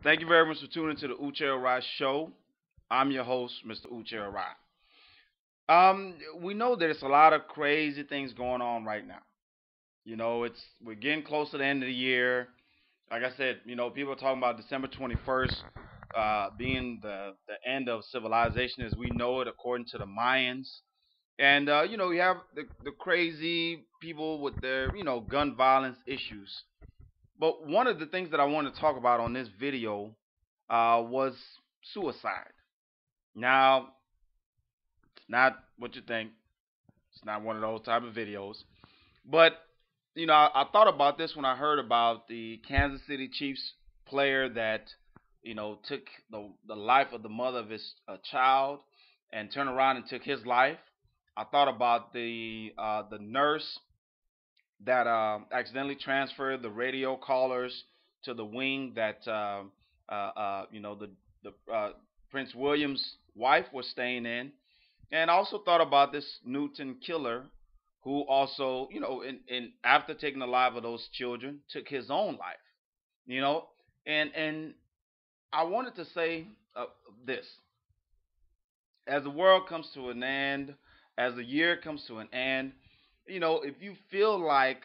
Thank you very much for tuning to the Uche Rai Show. I'm your host, Mr. Uche Rai. We know there's a lot of crazy things going on right now. We're getting close to the end of the year. Like I said, people are talking about December 21st being the end of civilization as we know it, according to the Mayans. And you have the crazy people with their gun violence issues. But one of the things that I want to talk about on this video was suicide. Now, it's not what you think. It's not one of those type of videos. But I thought about this when I heard about the Kansas City Chiefs player that took the life of the mother of his child and turned around and took his life. I thought about the nurse that accidentally transferred the radio callers to the wing that the Prince William's wife was staying in, and I also thought about this Newton killer who also in after taking the life of those children took his own life, you know, and I wanted to say this: as the world comes to an end, as the year comes to an end, if you feel like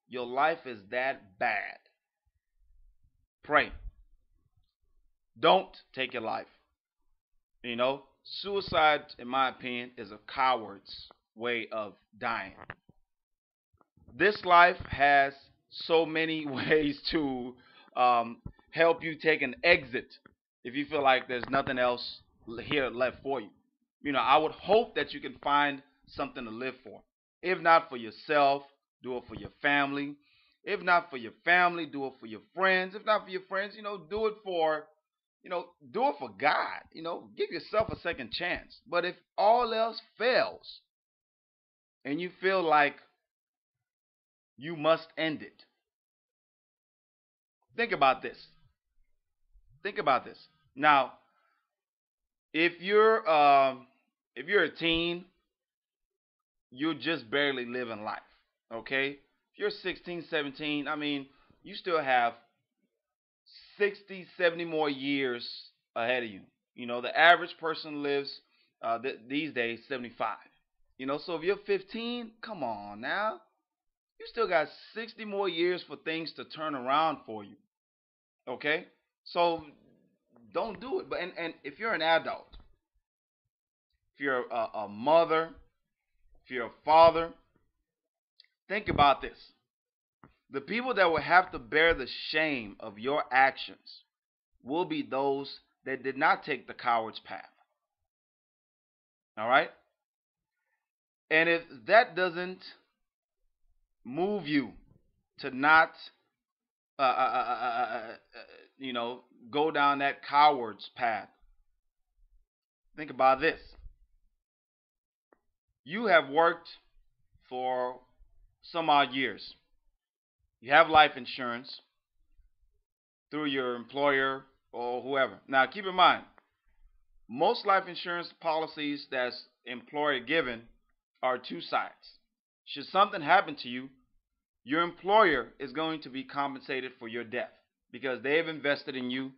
your life is that bad, pray. Don't take your life. Suicide, in my opinion, is a coward's way of dying. This life has so many ways to help you take an exit if you feel like there's nothing else here left for you. I would hope that you can find something to live for. If not for yourself, do it for your family. If not for your family, do it for your friends. If not for your friends, do it for do it for God. Give yourself a second chance. But if all else fails and you feel like you must end it, think about this. Think about this. Now, if you're a teen, you're just barely living life. Okay? If you're 16, 17, I mean, you still have 60, 70 more years ahead of you. The average person lives these days 75. So if you're 15, come on now. You still got 60 more years for things to turn around for you. Okay? So don't do it. And if you're an adult, if you're a mother, if you're a father, think about this. The people that will have to bear the shame of your actions will be those that did not take the coward's path. All right? And if that doesn't move you to not, uh, uh, uh, uh, go down that coward's path, think about this. You have worked for some odd years. You have life insurance through your employer or whoever. Now, keep in mind, most life insurance policies that's employer given are two sides. Should something happen to you, your employer is going to be compensated for your death because they've invested in you,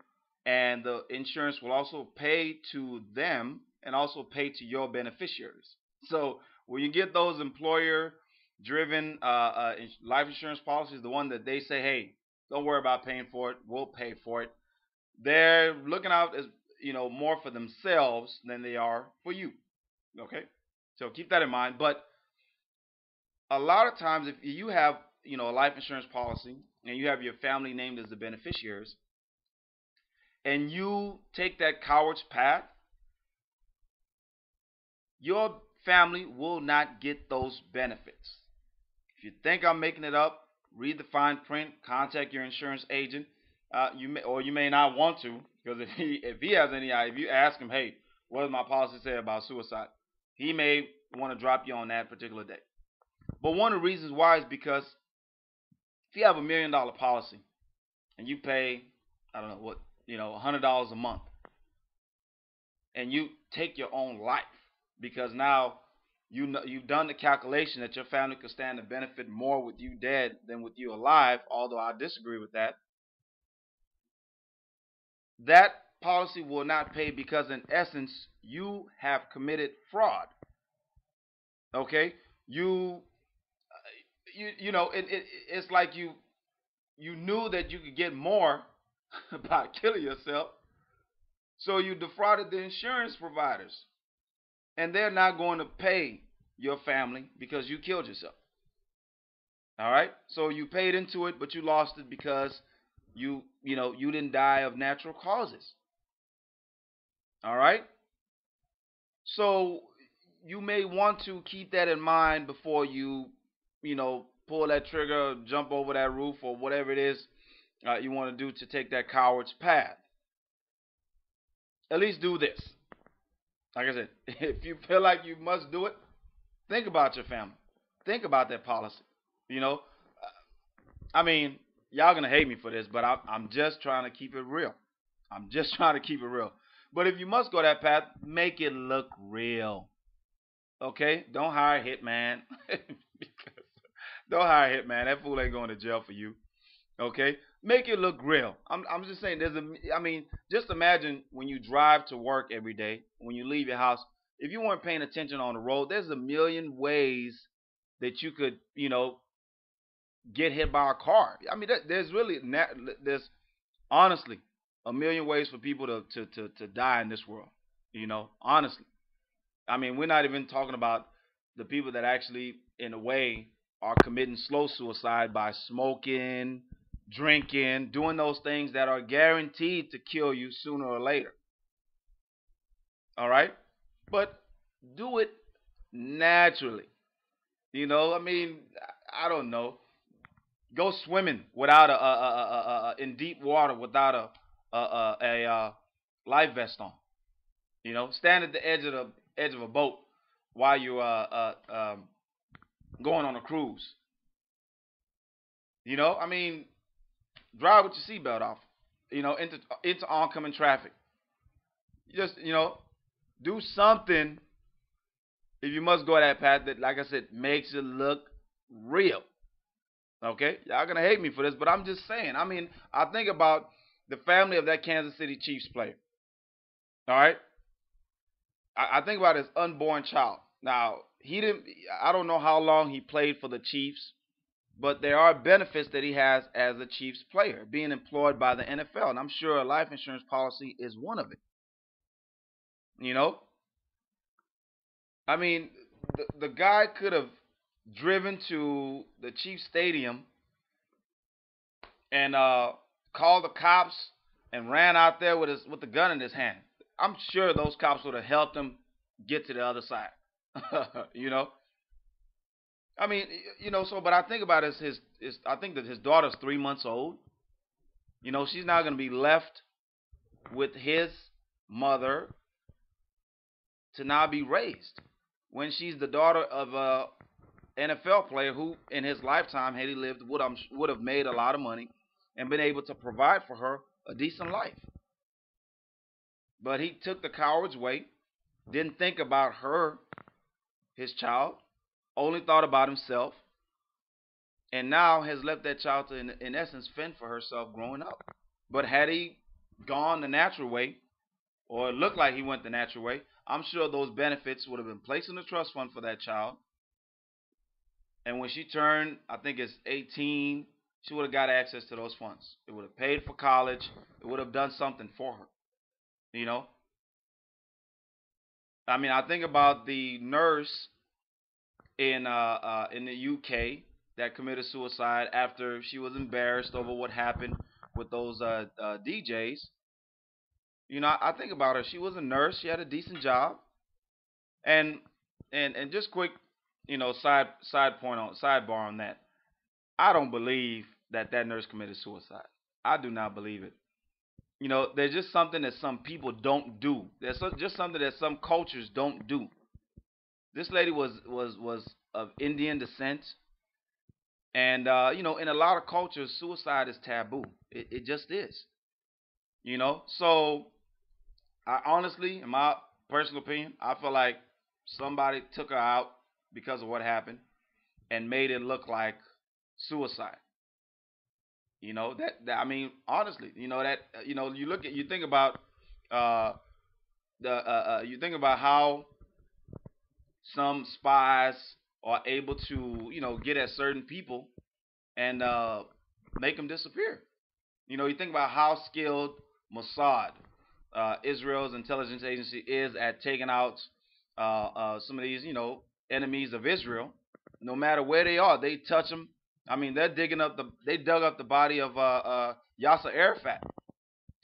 and the insurance will also pay to them and also pay to your beneficiaries. So when you get those employer driven life insurance policies, the one that they say, hey, don't worry about paying for it, we'll pay for it, they're looking out as more for themselves than they are for you. Okay, so keep that in mind. But a lot of times, if you have a life insurance policy and you have your family named as the beneficiaries, and you take that coward's path, your family will not get those benefits. If you think I'm making it up, read the fine print, contact your insurance agent. You may not want to, because if he has any idea, if you ask him, hey, what does my policy say about suicide, he may want to drop you on that particular day. But one of the reasons why is because if you have $1 million policy and you pay, I don't know what, $100 a month, and you take your own life because now you've done the calculation that your family could stand to benefit more with you dead than with you alive, although I disagree with that. that policy will not pay because, in essence, you have committed fraud. Okay, you you know it's like you knew that you could get more by killing yourself, so you defrauded the insurance providers, and they're not going to pay your family because you killed yourself. All right, so you paid into it, but you lost it because you didn't die of natural causes. All right, so you may want to keep that in mind before you pull that trigger, jump over that roof, or whatever it is you want to do to take that coward's path. At least do this. Like I said, if you feel like you must do it, think about your family. Think about that policy. You know, I mean, y'all gonna hate me for this, but I'm just trying to keep it real. I'm just trying to keep it real. But if you must go that path, make it look real. Okay? Don't hire a hitman. Don't hire a hitman. That fool ain't going to jail for you. Okay? Make it look real. I'm just saying. I mean, just imagine when you drive to work every day, when you leave your house. If you weren't paying attention on the road, there's a million ways that you could, get hit by a car. I mean, there's honestly a million ways for people to die in this world. Honestly. I mean, we're not even talking about the people that actually, in a way, are committing slow suicide by smoking, drinking, doing those things that are guaranteed to kill you sooner or later. All right? But do it naturally. I mean, I don't know. Go swimming without in deep water without a life vest on. Stand at the edge of a boat while you're going on a cruise. I mean, drive with your seatbelt off. Into oncoming traffic. Just do something if you must go that path that, like I said, makes it look real. Okay, y'all gonna hate me for this, but I'm just saying. I mean, I think about the family of that Kansas City Chiefs player. All right, I think about his unborn child. Now, he didn't. I don't know how long he played for the Chiefs, but there are benefits that he has as a Chiefs player, being employed by the NFL, and I'm sure a life insurance policy is one of it. You know, I mean, the guy could have driven to the Chiefs stadium and called the cops and ran out there with the gun in his hand. I'm sure those cops would have helped him get to the other side. you know, I mean, So, but I think about his. I think that his daughter's 3 months old. She's not going to be left with his mother to now be raised when she's the daughter of a NFL player who, in his lifetime, had he lived, would have made a lot of money and been able to provide for her a decent life. But he took the coward's way, didn't think about her, his child, only thought about himself, and now has left that child to, in essence, fend for herself growing up. But had he gone the natural way, or it looked like he went the natural way, I'm sure those benefits would have been placed in the trust fund for that child. And when she turned, I think it's 18, she would have got access to those funds. It would have paid for college. It would have done something for her. I mean, I think about the nurse in the UK that committed suicide after she was embarrassed over what happened with those DJs. I think about her. She was a nurse. She had a decent job, and just quick, sidebar on that. I don't believe that nurse committed suicide. I do not believe it. There's just something that some people don't do. There's just something that some cultures don't do. This lady was of Indian descent, and in a lot of cultures, suicide is taboo. It just is. So I honestly, in my personal opinion, I feel like somebody took her out because of what happened and made it look like suicide. I mean, honestly, that you think about uh, you think about how some spies are able to get at certain people and make them disappear. You think about how skilled Mossad, Israel's intelligence agency, is at taking out some of these, enemies of Israel. No matter where they are, they touch them. I mean, they dug up the body of Yasser Arafat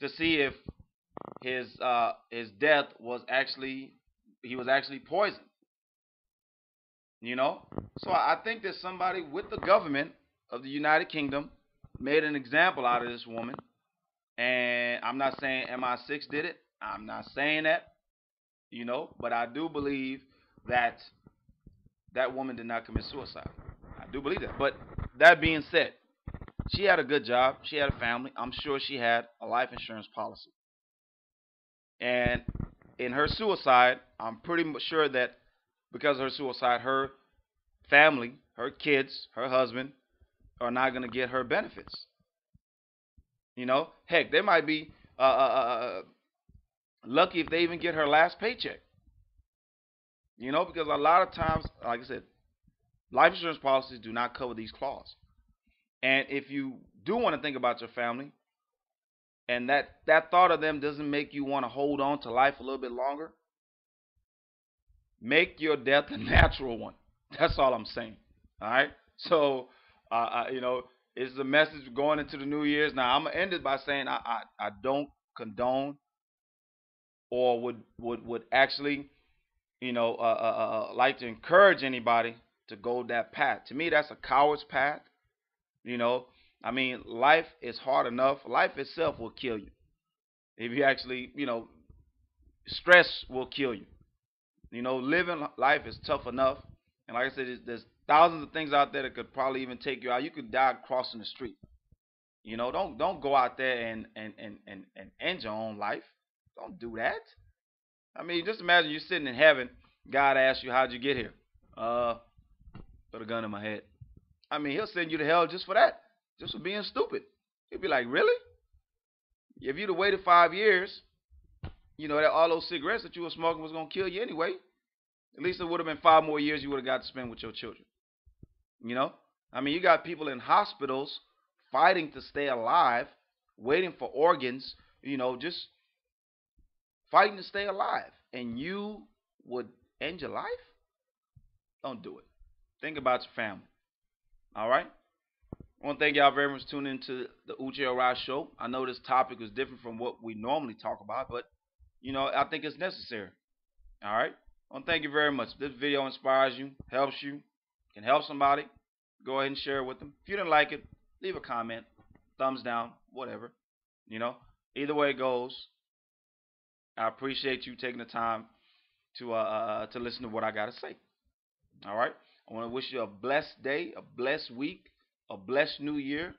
to see if his death was actually he was actually poisoned. You know, so I think that somebody with the government of the United Kingdom made an example out of this woman. And I'm not saying MI6 did it. I'm not saying that, but I do believe that that woman did not commit suicide. I do believe that. But that being said, she had a good job. She had a family. I'm sure she had a life insurance policy. And in her suicide, I'm pretty sure that because of her suicide, her family, her kids, her husband are not going to get her benefits. Heck, they might be lucky if they even get her last paycheck. Because a lot of times, like I said, life insurance policies do not cover these clauses. And if you do want to think about your family, and that thought of them doesn't make you want to hold on to life a little bit longer, make your death a natural one. That's all I'm saying. All right. So, it's the message going into the New Year's. Now, I'm gonna end it by saying I don't condone or would actually like to encourage anybody to go that path. To me, that's a coward's path. I mean, life is hard enough. Life itself will kill you if you actually, stress will kill you. Living life is tough enough. And like I said, there's thousands of things out there that could probably even take you out. You could die crossing the street. Don't go out there and end your own life. Don't do that. I mean, just imagine you're sitting in heaven. God asks you, how'd you get here? Put a gun in my head. I mean, he'll send you to hell just for that. Just for being stupid. He'll be like, really? If you'd have waited 5 years, that all those cigarettes that you were smoking was going to kill you anyway. At least it would have been 5 more years you would have got to spend with your children. I mean, you got people in hospitals fighting to stay alive, waiting for organs, just fighting to stay alive. And you would end your life? Don't do it. Think about your family. All right? I want to thank y'all very much for tuning into the Uche Rai Show. I know this topic is different from what we normally talk about, but, I think it's necessary. All right? I want to thank you very much. If this video inspires you, helps you, can help somebody, go ahead and share it with them. If you didn't like it, leave a comment, thumbs down, whatever. Either way it goes, I appreciate you taking the time to listen to what I got to say. All right? I want to wish you a blessed day, a blessed week, a blessed new year,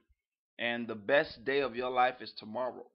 and the best day of your life is tomorrow.